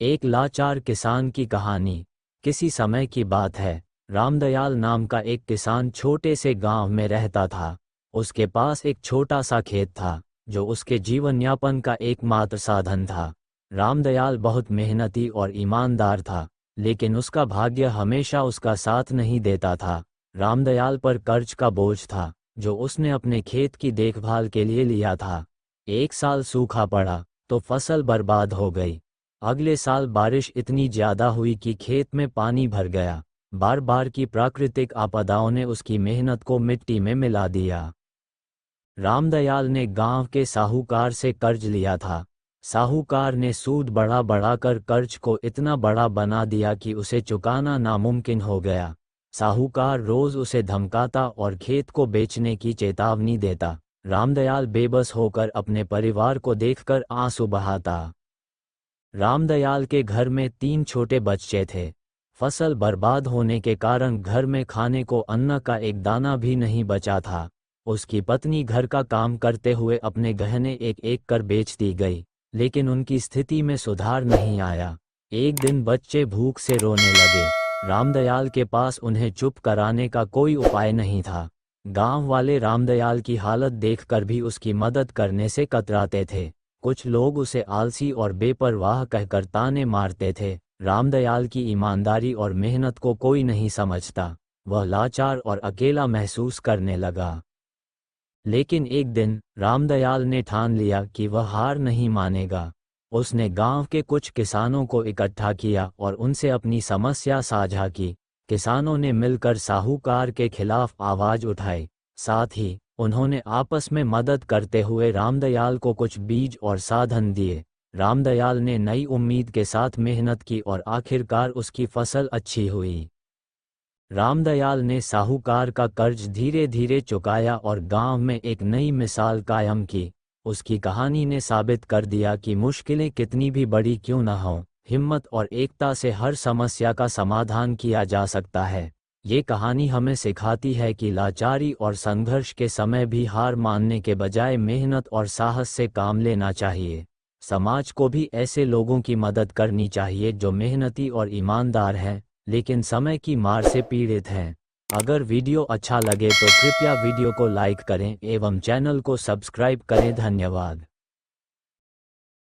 एक लाचार किसान की कहानी। किसी समय की बात है। रामदयाल नाम का एक किसान छोटे से गांव में रहता था। उसके पास एक छोटा सा खेत था जो उसके जीवन यापन का एकमात्र साधन था। रामदयाल बहुत मेहनती और ईमानदार था, लेकिन उसका भाग्य हमेशा उसका साथ नहीं देता था। रामदयाल पर कर्ज का बोझ था जो उसने अपने खेत की देखभाल के लिए लिया था। एक साल सूखा पड़ा तो फसल बर्बाद हो गई। अगले साल बारिश इतनी ज्यादा हुई कि खेत में पानी भर गया। बार बार की प्राकृतिक आपदाओं ने उसकी मेहनत को मिट्टी में मिला दिया। रामदयाल ने गांव के साहूकार से कर्ज लिया था। साहूकार ने सूद बढ़ा बढ़ाकर कर्ज को इतना बड़ा बना दिया कि उसे चुकाना नामुमकिन हो गया। साहूकार रोज उसे धमकाता और खेत को बेचने की चेतावनी देता। रामदयाल बेबस होकर अपने परिवार को देखकर आंसू बहाता। रामदयाल के घर में 3 छोटे बच्चे थे। फसल बर्बाद होने के कारण घर में खाने को अन्न का एक दाना भी नहीं बचा था। उसकी पत्नी घर का काम करते हुए अपने गहने एक एक कर बेच दी गई, लेकिन उनकी स्थिति में सुधार नहीं आया। एक दिन बच्चे भूख से रोने लगे। रामदयाल के पास उन्हें चुप कराने का कोई उपाय नहीं था। गांव वाले रामदयाल की हालत देखकर भी उसकी मदद करने से कतराते थे। कुछ लोग उसे आलसी और बेपरवाह कहकर ताने मारते थे। रामदयाल की ईमानदारी और मेहनत को कोई नहीं समझता। वह लाचार और अकेला महसूस करने लगा। लेकिन एक दिन रामदयाल ने ठान लिया कि वह हार नहीं मानेगा। उसने गांव के कुछ किसानों को इकट्ठा किया और उनसे अपनी समस्या साझा की। किसानों ने मिलकर साहूकार के खिलाफ आवाज उठाई। साथ ही उन्होंने आपस में मदद करते हुए रामदयाल को कुछ बीज और साधन दिए। रामदयाल ने नई उम्मीद के साथ मेहनत की और आखिरकार उसकी फसल अच्छी हुई। रामदयाल ने साहूकार का कर्ज धीरे धीरे चुकाया और गांव में एक नई मिसाल कायम की। उसकी कहानी ने साबित कर दिया कि मुश्किलें कितनी भी बड़ी क्यों न हों, हिम्मत और एकता से हर समस्या का समाधान किया जा सकता है। ये कहानी हमें सिखाती है कि लाचारी और संघर्ष के समय भी हार मानने के बजाय मेहनत और साहस से काम लेना चाहिए। समाज को भी ऐसे लोगों की मदद करनी चाहिए जो मेहनती और ईमानदार हैं, लेकिन समय की मार से पीड़ित हैं। अगर वीडियो अच्छा लगे तो कृपया वीडियो को लाइक करें एवं चैनल को सब्सक्राइब करें। धन्यवाद।